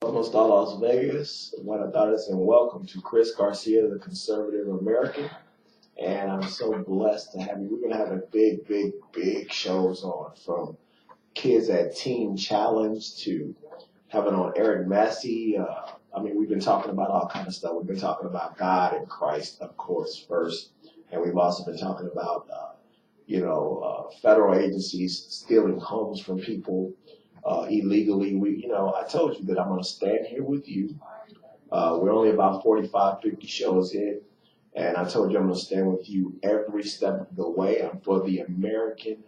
Almost all Las Vegas. Buenas tardes and welcome to Chris Garcia, the conservative American. And I'm so blessed to have you. We're going to have a big shows on, from kids at Teen Challenge to having on Eric Massey. We've been talking about all kind of stuff. We've been talking about God and Christ, of course, first. And we've also been talking about, federal agencies stealing homes from people illegally. I told you that I'm going to stand here with you. We're only about 45, 50 shows in, and I told you I'm going to stand with you every step of the way. I'm for the American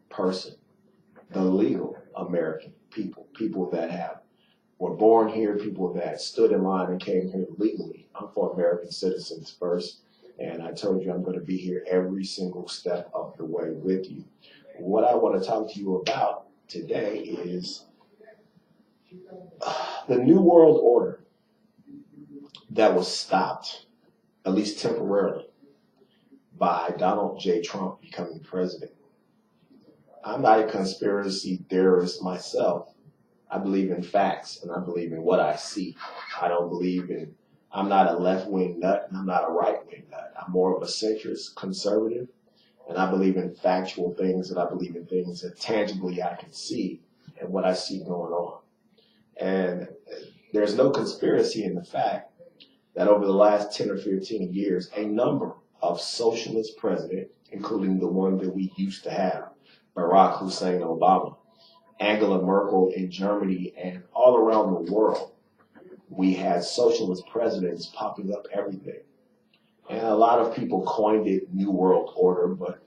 person, the legal American people that were born here, people that stood in line and came here legally. I'm for American citizens first, and I told you I'm going to be here every single step of the way with you. What I want to talk to you about today is the New World Order that was stopped, at least temporarily, by Donald J. Trump becoming president. I'm not a conspiracy theorist myself. I believe in facts, and I believe in what I see. I'm not a left-wing nut, and I'm not a right-wing nut. I'm more of a centrist conservative, and I believe in factual things, and I believe in things that tangibly I can see and what I see going on. And there's no conspiracy in the fact that over the last 10 or 15 years, a number of socialist presidents, including the one that we used to have, Barack Hussein Obama, Angela Merkel in Germany, and all around the world, we had socialist presidents popping up everything. And a lot of people coined it New World Order, but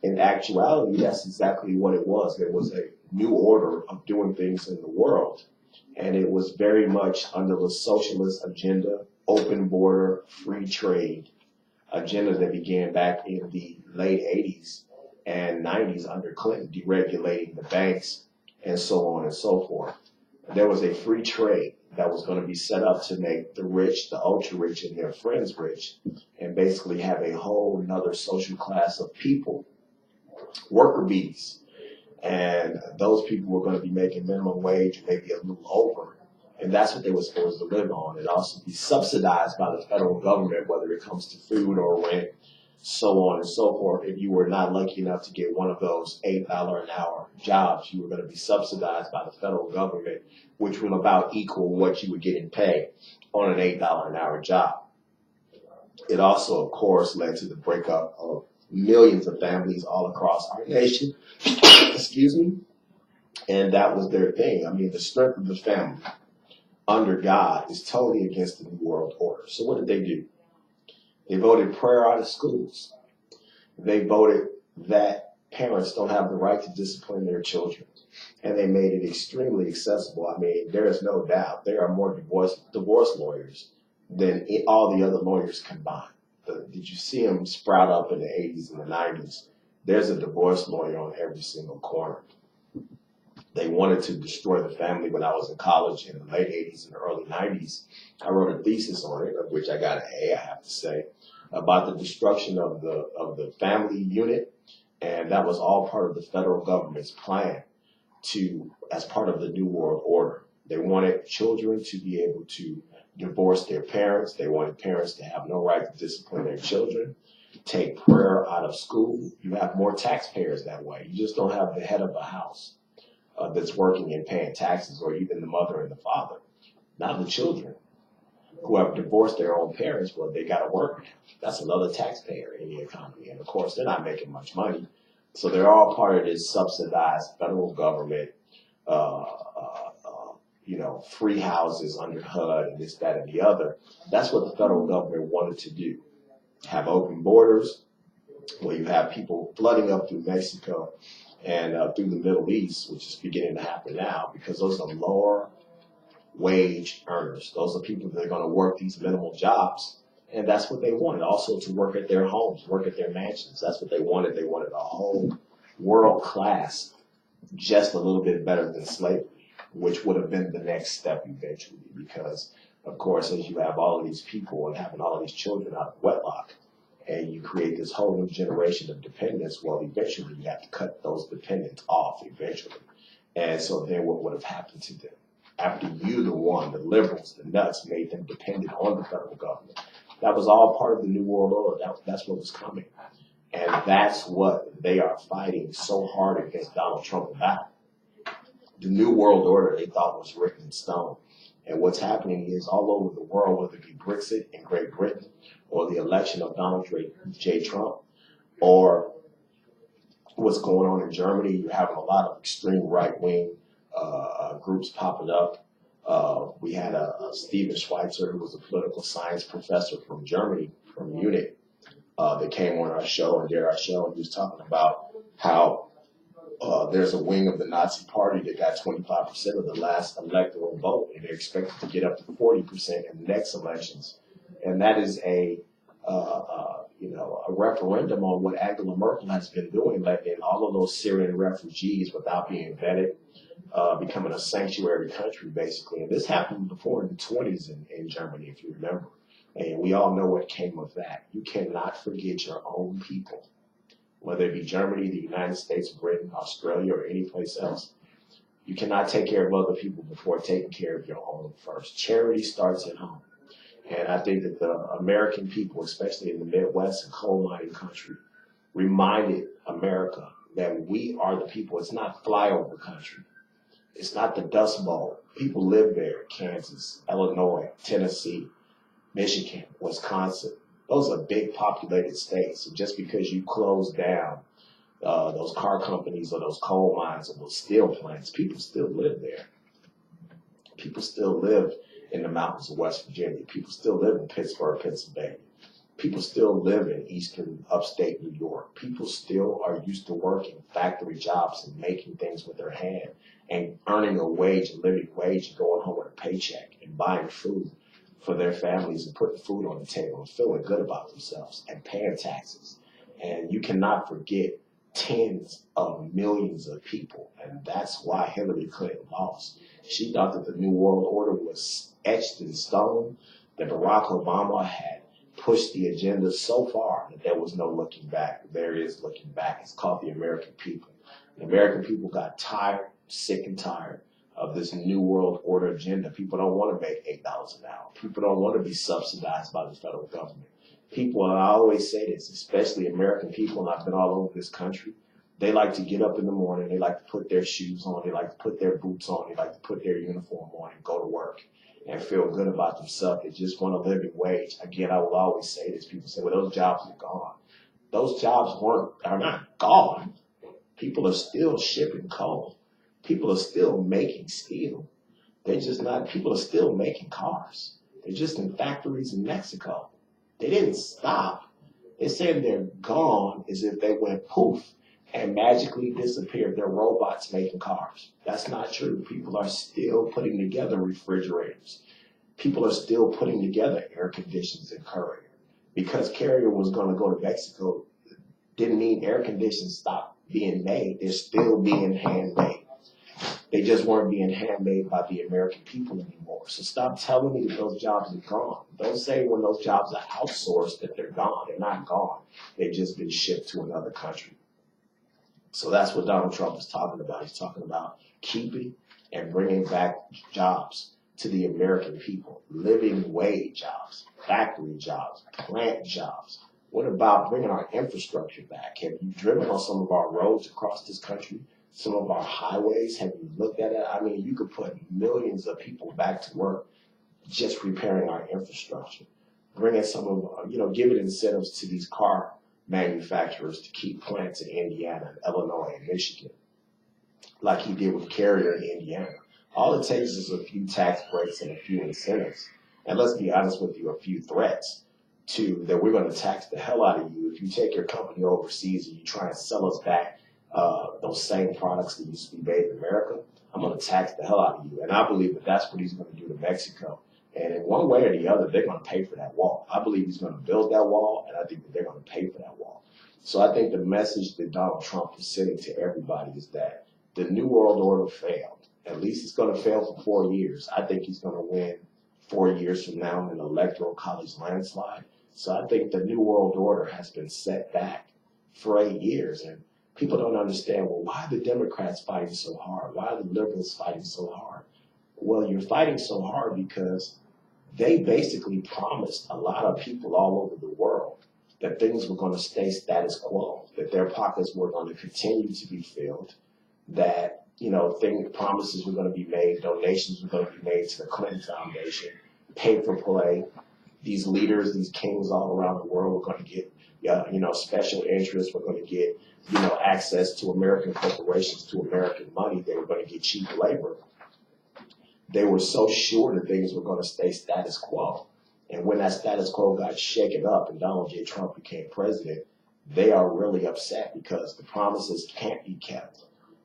in actuality, that's exactly what it was. There was a new order of doing things in the world, and it was very much under the socialist agenda, open border, free trade agenda that began back in the late 80s and 90s under Clinton, deregulating the banks and so on and so forth. There was a free trade that was going to be set up to make the rich, the ultra rich, and their friends rich, and basically have a whole another social class of people, worker bees. And those people were going to be making minimum wage, maybe a little over. And that's what they were supposed to live on. And also be subsidized by the federal government, whether it comes to food or rent, so on and so forth. If you were not lucky enough to get one of those $8 an hour jobs, you were going to be subsidized by the federal government, which will about equal what you would get in pay on an $8 an hour job. It also, of course, led to the breakup of millions of families all across our nation. Excuse me. And that was their thing. The strength of the family under God is totally against the New World Order. So what did they do? They voted prayer out of schools. They voted that parents don't have the right to discipline their children. And they made it extremely accessible. There is no doubt there are more divorce lawyers than all the other lawyers combined. Did you see them sprout up in the 80s and the 90s? There's a divorce lawyer on every single corner. They wanted to destroy the family. When I was in college in the late 80s and the early 90s, I wrote a thesis on it, of which I got an A, I have to say, about the destruction of the family unit. And that was all part of the federal government's plan as part of the New World Order. They wanted children to be able to divorce their parents. They wanted parents to have no right to discipline their children, take prayer out of school. You have more taxpayers that way. You just don't have the head of the house that's working and paying taxes, or even the mother and the father. Now the children who have divorced their own parents, well, they got to work now. That's another taxpayer in the economy. And of course, they're not making much money. So they're all part of this subsidized federal government, free houses under HUD and this, that, and the other. That's what the federal government wanted to do. Have open borders where you have people flooding up through Mexico and through the Middle East, which is beginning to happen now, because those are lower wage earners. Those are people that are going to work these minimal jobs. And that's what they wanted. Also to work at their homes, work at their mansions. That's what they wanted. They wanted a whole world class, just a little bit better than slavery, which would have been the next step eventually. Because, of course, as you have all of these people and having all of these children out of wedlock, and you create this whole new generation of dependents, well, eventually you have to cut those dependents off eventually. And so then what would have happened to them? after you, the liberals, the nuts, made them dependent on the federal government. That was all part of the New World Order. That's what was coming. And that's what they are fighting so hard against Donald Trump about. The New World Order they thought was written in stone. And what's happening is all over the world, whether it be Brexit in Great Britain or the election of Donald J. Trump, or what's going on in Germany, you're having a lot of extreme right-wing groups popping up. We had a Steven Schweitzer, who was a political science professor from Germany, from Munich, that came on our show and did our show, and he was talking about how there's a wing of the Nazi Party that got 25% of the last electoral vote, and they're expected to get up to 40% in the next elections. And that is a referendum on what Angela Merkel has been doing, letting all of those Syrian refugees without being vetted, becoming a sanctuary country, basically. And this happened before in the 20s in Germany, if you remember. And we all know what came of that. You cannot forget your own people, whether it be Germany, the United States, Britain, Australia, or any place else. You cannot take care of other people before taking care of your own first. Charity starts at home. And I think that the American people, especially in the Midwest and coal mining country, reminded America that we are the people. It's not flyover country. It's not the Dust Bowl. People live there, Kansas, Illinois, Tennessee, Michigan, Wisconsin. Those are big populated states. And just because you close down those car companies or those coal mines or those steel plants, people still live there. People still live in the mountains of West Virginia. People still live in Pittsburgh, Pennsylvania. People still live in eastern upstate New York. People still are used to working factory jobs and making things with their hand and earning a wage, a living wage, and going home with a paycheck and buying food for their families and putting food on the table and feeling good about themselves and paying taxes. And you cannot forget tens of millions of people. And that's why Hillary Clinton lost. She thought that the New World Order was etched in stone, that Barack Obama had pushed the agenda so far that there was no looking back. There is looking back. It's called the American people. The American people got tired, sick and tired of this New World Order agenda. People don't want to make $8 an hour. People don't want to be subsidized by the federal government. People, and I always say this, especially American people, and I've been all over this country, they like to get up in the morning, they like to put their shoes on, they like to put their boots on, they like to put their uniform on and go to work and feel good about themselves. They just want a living wage. Again, I will always say this. People say, well, those jobs are gone. Those jobs are not gone. People are still shipping coal. People are still making steel. People are still making cars. They're just in factories in Mexico. They didn't stop. They said they're gone as if they went poof and magically disappeared. They're robots making cars. That's not true. People are still putting together refrigerators. People are still putting together air conditioners in Carrier. Because Carrier was going to go to Mexico didn't mean air conditioners stopped being made. They're still being handmade. They just weren't being handmade by the American people anymore. So stop telling me that those jobs are gone. Don't say when those jobs are outsourced that they're gone. They're not gone. They've just been shipped to another country. So that's what Donald Trump is talking about. He's talking about keeping and bringing back jobs to the American people, living wage jobs, factory jobs, plant jobs. What about bringing our infrastructure back? Have you driven on some of our roads across this country? Some of our highways, have you looked at it? I mean, you could put millions of people back to work just repairing our infrastructure. Bringing some of, giving incentives to these car manufacturers to keep plants in Indiana, and Illinois, and Michigan, like he did with Carrier in Indiana. All it takes is a few tax breaks and a few incentives. And let's be honest with you, a few threats that we're going to tax the hell out of you if you take your company overseas and you try and sell us back those same products that used to be made in America. I'm going to tax the hell out of you. And I believe that that's what he's going to do to Mexico. And in one way or the other, they're going to pay for that wall. I believe he's going to build that wall, and I think that they're going to pay for that wall. So I think the message that Donald Trump is sending to everybody is that the New World Order failed. At least it's going to fail for 4 years. I think he's going to win 4 years from now in an electoral college landslide. So I think the New World Order has been set back for 8 years. And people don't understand, well, why are the Democrats fighting so hard? Why are the liberals fighting so hard? Well, you're fighting so hard because they basically promised a lot of people all over the world that things were going to stay status quo, that their pockets were going to continue to be filled, that, promises were going to be made, donations were going to be made to the Clinton Foundation, pay for play. These leaders, these kings all around the world were going to get, special interests. We're going to get, access to American corporations, to American money. They were going to get cheap labor. They were so sure that things were going to stay status quo. And when that status quo got shaken up and Donald J. Trump became president, they are really upset because the promises can't be kept.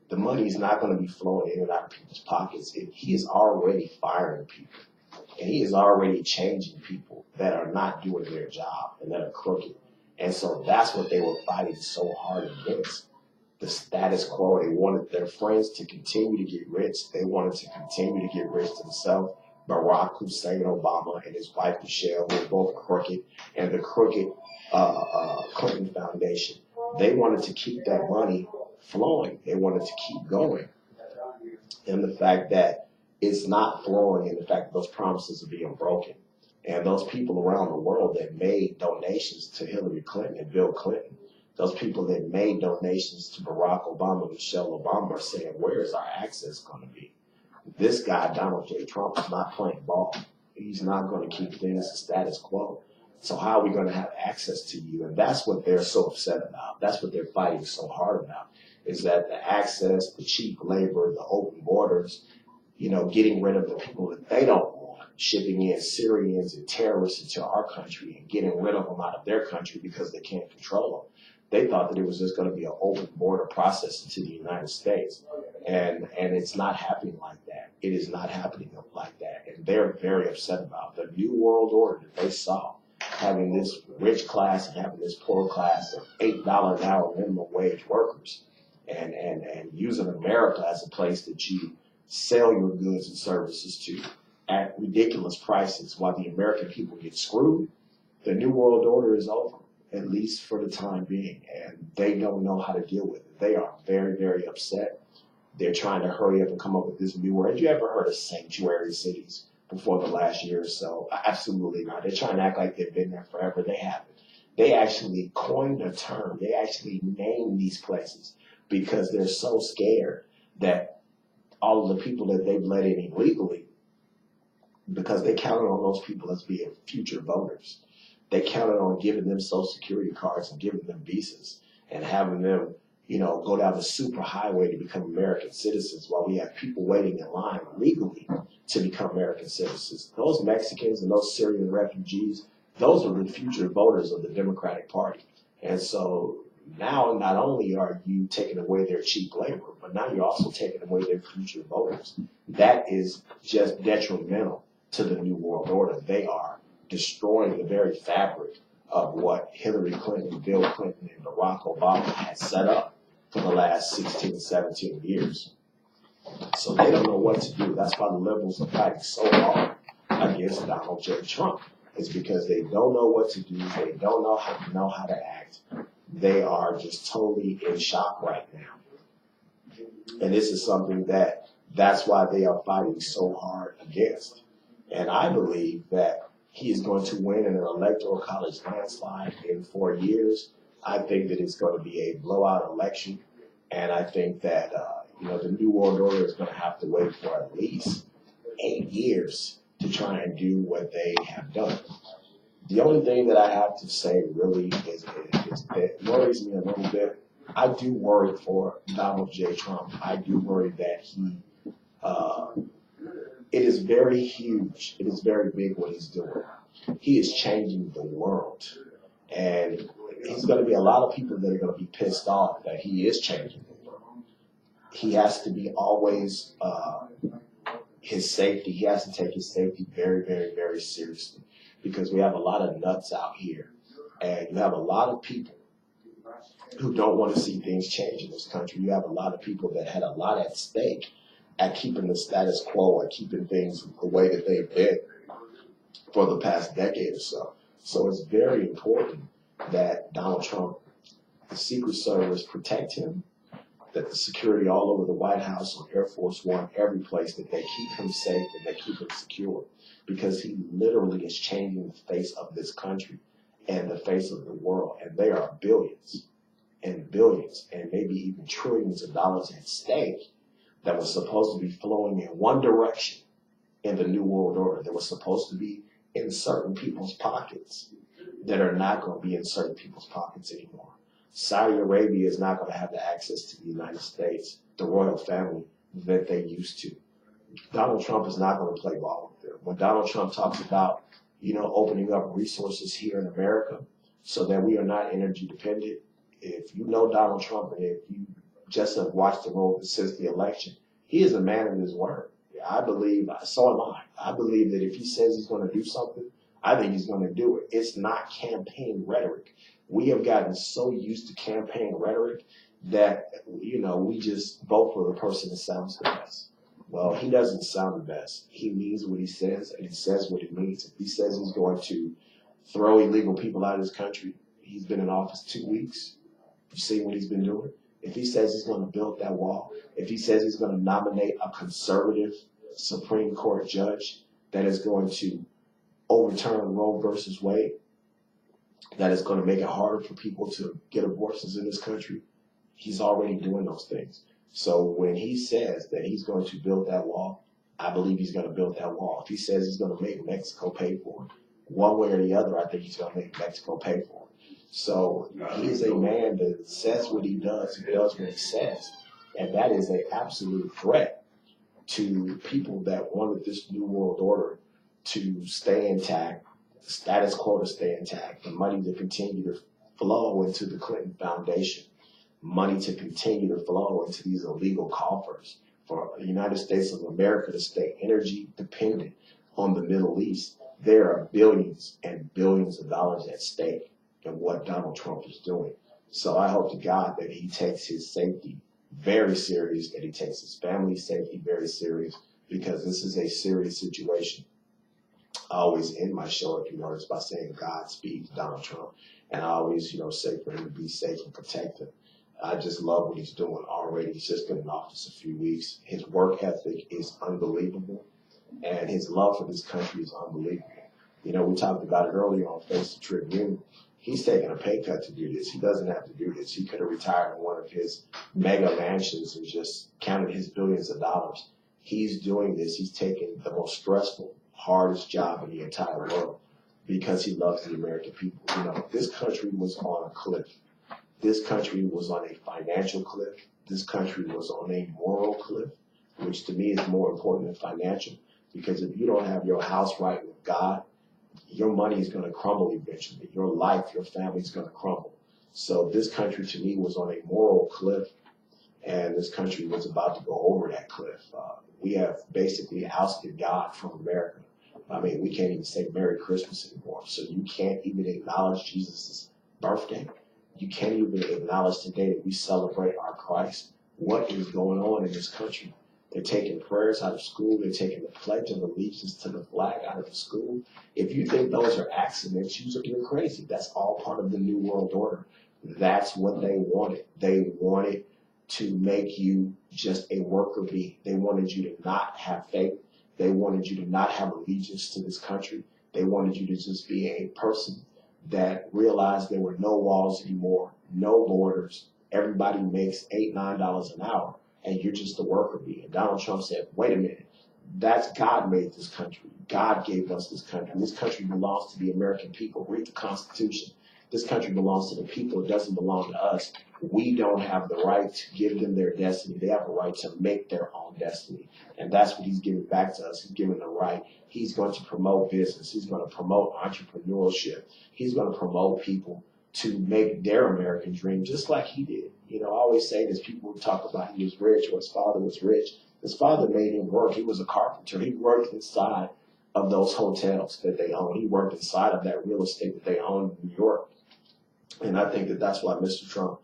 The money is not going to be flowing in and out of people's pockets. He is already firing people. And he is already changing people that are not doing their job and that are crooked. And so that's what they were fighting so hard against. The status quo. They wanted their friends to continue to get rich. They wanted to continue to get rich themselves. Barack Hussein Obama and his wife Michelle, who were both crooked, and the crooked Clinton Foundation. They wanted to keep that money flowing. They wanted to keep going. And the fact that it's not flowing, and the fact that those promises are being broken. And those people around the world that made donations to Hillary Clinton and Bill Clinton, those people that made donations to Barack Obama, Michelle Obama, are saying, where is our access going to be? This guy, Donald J. Trump, is not playing ball. He's not going to keep things status quo. So how are we going to have access to you? And that's what they're so upset about. That's what they're fighting so hard about, is that the access, the cheap labor, the open borders, getting rid of the people that they don't want, shipping in Syrians and terrorists into our country and getting rid of them out of their country because they can't control them. They thought that it was just going to be an open border process into the United States. And it's not happening like that. It is not happening like that. And they're very upset about the new world order that they saw, having this rich class and having this poor class of $8 an hour minimum wage workers, and using America as a place that you sell your goods and services to at ridiculous prices while the American people get screwed. The new world order is over, at least for the time being, and they don't know how to deal with it. They are very, very upset. They're trying to hurry up and come up with this new word. Have you ever heard of sanctuary cities before the last year or so? Absolutely not. They're trying to act like they've been there forever. They haven't. They actually coined a term. They actually named these places because they're so scared that all of the people that they've let in illegally, because they counted on those people as being future voters. They counted on giving them Social Security cards and giving them visas and having them, go down the super highway to become American citizens while we have people waiting in line legally to become American citizens. Those Mexicans and those Syrian refugees, those are the future voters of the Democratic Party. And so now not only are you taking away their cheap labor, but now you're also taking away their future voters. That is just detrimental to the New World Order. They are destroying the very fabric of what Hillary Clinton, Bill Clinton, and Barack Obama had set up for the last 16, 17 years. So they don't know what to do. That's why the liberals are fighting so hard against Donald J. Trump. It's because they don't know what to do. They don't know how to act. They are just totally in shock right now. And this is something that's why they are fighting so hard against. And I believe that he is going to win in an electoral college landslide in 4 years. I think that it's going to be a blowout election. And I think that, the New World Order is going to have to wait for at least 8 years to try and do what they have done. The only thing that I have to say really is that worries me a little bit. I do worry for Donald J. Trump. I do worry that it is very huge. It is very big what he's doing. He is changing the world. And there's going to be a lot of people that are going to be pissed off that he is changing the world. He has to be always his safety. He has to take his safety very, very, very seriously, because we have a lot of nuts out here. And you have a lot of people who don't want to see things change in this country. You have a lot of people that had a lot at stake at keeping the status quo, at keeping things the way that they've been for the past decade or so. So it's very important that Donald Trump, the Secret Service, protect him, that the security all over the White House, on Air Force One, every place, that they keep him safe and they keep him secure, because he literally is changing the face of this country and the face of the world. And there are billions and billions and maybe even trillions of dollars at stake that was supposed to be flowing in one direction in the New World Order, that was supposed to be in certain people's pockets, that are not going to be in certain people's pockets anymore. Saudi Arabia is not going to have the access to the United States, the royal family, that they used to. Donald Trump is not going to play ball with them. When Donald Trump talks about, opening up resources here in America so that we are not energy dependent, if you know Donald Trump and if you just have watched the role since the election, he is a man of his word. I believe, so am I. I believe that if he says he's going to do something, I think he's going to do it. It's not campaign rhetoric. We have gotten so used to campaign rhetoric that, we just vote for the person that sounds the best. Well, he doesn't sound the best. He means what he says, and he says what he means. If he says he's going to throw illegal people out of his country, he's been in office 2 weeks. You see what he's been doing? If he says he's going to build that wall, if he says he's going to nominate a conservative Supreme Court judge that is going to overturn Roe versus Wade, that is going to make it harder for people to get abortions in this country, he's already doing those things. So when he says that he's going to build that wall, I believe he's going to build that wall. If he says he's going to make Mexico pay for it, one way or the other, I think he's going to make Mexico pay for it. So he is a man that says what he does what he says. And that is an absolute threat to people that wanted this New World Order to stay intact, the status quo to stay intact, the money to continue to flow into the Clinton Foundation, money to continue to flow into these illegal coffers for the United States of America to stay energy dependent on the Middle East. There are billions and billions of dollars at stake in what Donald Trump is doing. So I hope to God that he takes his safety very serious, that he takes his family's safety very serious, because this is a serious situation. I always end my show, if you notice, by saying Godspeed to Donald Trump. And I always, say for him to be safe and protected. I just love what he's doing already. He's just been in office a few weeks. His work ethic is unbelievable, and his love for this country is unbelievable. We talked about it earlier on Face the Tribune. He's taking a pay cut to do this. He doesn't have to do this. He could have retired in one of his mega mansions and just counted his billions of dollars. He's doing this. He's taking the most stressful, hardest job in the entire world because he loves the American people. This country was on a cliff. This country was on a financial cliff. This country was on a moral cliff, which to me is more important than financial, because if you don't have your house right with God, your money is going to crumble eventually. Your life, your family is going to crumble. So this country, to me, was on a moral cliff, and this country was about to go over that cliff. We have basically ousted God from America. I mean, we can't even say Merry Christmas anymore. So you can't even acknowledge Jesus' birthday. You can't even acknowledge today that we celebrate our Christ. What is going on in this country? They're taking prayers out of school. They're taking the Pledge of Allegiance to the flag out of the school. If you think those are accidents, you're crazy. That's all part of the New World Order. That's what they wanted. They wanted to make you just a worker bee. They wanted you to not have faith. They wanted you to not have allegiance to this country. They wanted you to just be a person that realized there were no walls anymore, no borders. Everybody makes $8, $9 an hour, and you're just a worker bee. And Donald Trump said, wait a minute, that's God made this country. God gave us this country. This country belongs to the American people. Read the Constitution. This country belongs to the people. It doesn't belong to us. We don't have the right to give them their destiny. They have a right to make their own destiny. And that's what he's giving back to us. He's giving the right. He's going to promote business. He's going to promote entrepreneurship. He's going to promote people to make their American dream just like he did. I always say this. People talk about he was rich or his father was rich. His father made him work. He was a carpenter. He worked inside of those hotels that they own. He worked inside of that real estate that they own in New York. And I think that that's why Mr. Trump,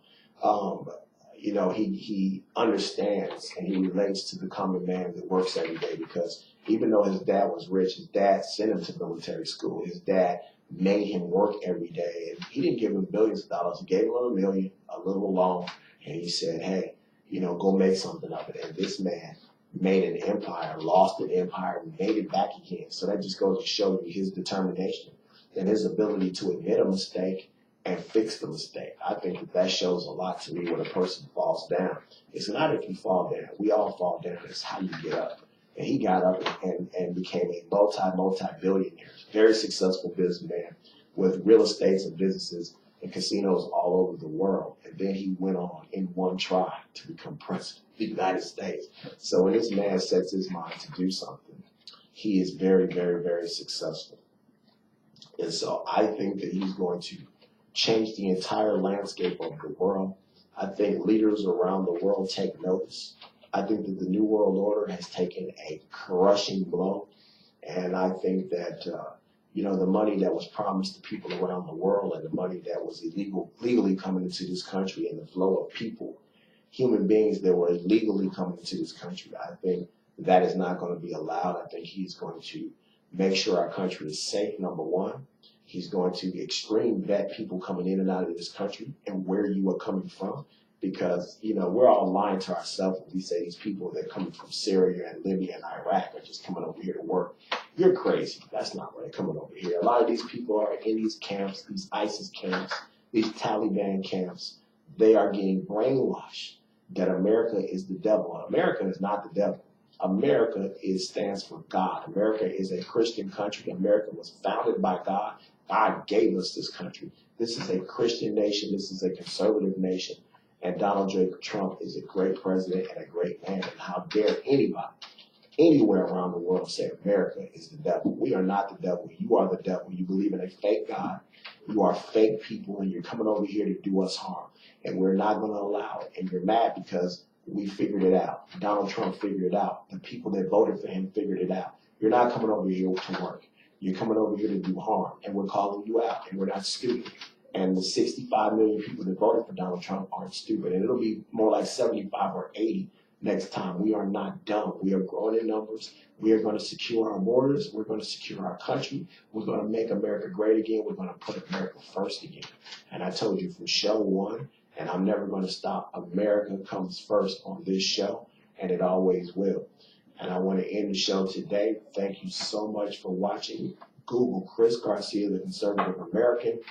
he understands and he relates to the common man that works every day, because even though his dad was rich, his dad sent him to military school. His dad made him work every day. And he didn't give him billions of dollars. He gave him $1 million, a little loan. And he said, hey, go make something of it. And this man made an empire, lost an empire, made it back again. So that just goes to show you his determination and his ability to admit a mistake and fix the mistake. I think that shows a lot to me when a person falls down. It's not if you fall down. We all fall down. It's how you get up. And he got up and became a multi-billionaire, very successful businessman with real estates and businesses and casinos all over the world. And then he went on in one try to become president of the United States. So when this man sets his mind to do something, he is very, very, very successful. And so I think that he's going to change the entire landscape of the world. I think leaders around the world take notice. I think that the New World Order has taken a crushing blow. And I think that, the money that was promised to people around the world and the money that was legally coming into this country and the flow of people, human beings that were illegally coming into this country, I think that is not going to be allowed. I think he's going to make sure our country is safe, number one. He's going to extreme vet people coming in and out of this country and where you are coming from. Because, we're all lying to ourselves when we say these people that are coming from Syria and Libya and Iraq are just coming over here to work. You're crazy. That's not right, coming over here. A lot of these people are in these camps, these ISIS camps, these Taliban camps. They are getting brainwashed that America is the devil. America is not the devil. America stands for God. America is a Christian country. America was founded by God. God gave us this country. This is a Christian nation. This is a conservative nation. And Donald J. Trump is a great president and a great man. And how dare anybody, anywhere around the world, say America is the devil? We are not the devil. You are the devil. You believe in a fake God. You are fake people, and you're coming over here to do us harm. And we're not going to allow it. And you're mad because we figured it out. Donald Trump figured it out. The people that voted for him figured it out. You're not coming over here to work. You're coming over here to do harm. And we're calling you out. And we're not stupid. And the 65 million people that voted for Donald Trump aren't stupid. And it'll be more like 75 or 80 next time. We are not dumb. We are growing in numbers. We are going to secure our borders. We're going to secure our country. We're going to make America great again. We're going to put America first again. And I told you from show one, and I'm never going to stop. America comes first on this show, and it always will. And I want to end the show today. Thank you so much for watching. Google Chris Garcia, the Conservative American.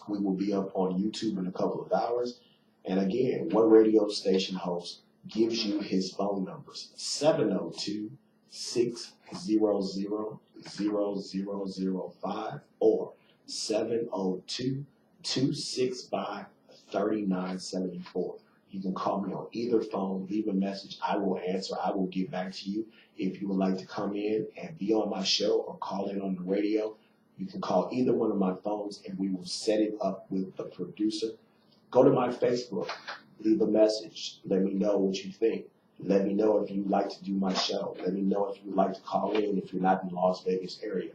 We will be up on YouTube in a couple of hours. And again, what radio station host gives you his phone numbers? 702-600-0005 or 702-265-3974. You can call me on either phone, leave a message. I will answer. I will get back to you. If you would like to come in and be on my show or call in on the radio, you can call either one of my phones and we will set it up with the producer. Go to my Facebook, leave a message. Let me know what you think. Let me know if you'd like to do my show. Let me know if you'd like to call in if you're not in the Las Vegas area.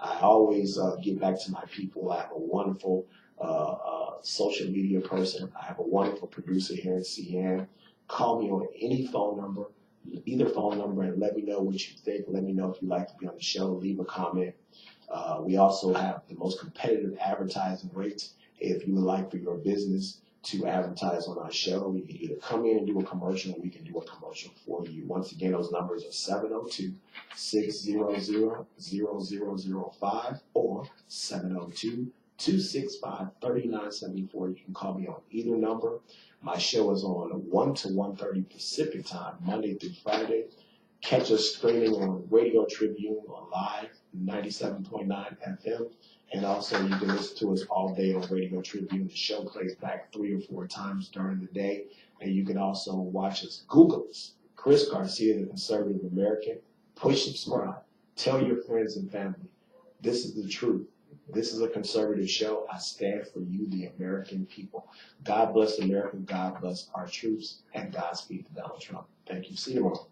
I always get back to my people. I have a wonderful social media person. I have a wonderful producer here in CN. Call me on any phone number, either phone number, and let me know what you think. Let me know if you'd like to be on the show. Leave a comment. We also have the most competitive advertising rates. If you would like for your business to advertise on our show, we can either come in and do a commercial, or we can do a commercial for you. Once again, those numbers are 702-600-0005 or 702-265-3974. You can call me on either number. My show is on 1 to 1:30 Pacific time, Monday through Friday. Catch us streaming on Radio Tribune on live 97.9 FM. And also you can listen to us all day on Radio Tribune. The show plays back 3 or 4 times during the day. And you can also watch us. Google us. Chris Garcia, the Conservative American. Push subscribe. Tell your friends and family. This is the truth. This is a conservative show. I stand for you, the American people. God bless America. God bless our troops. And Godspeed to Donald Trump. Thank you. See you tomorrow.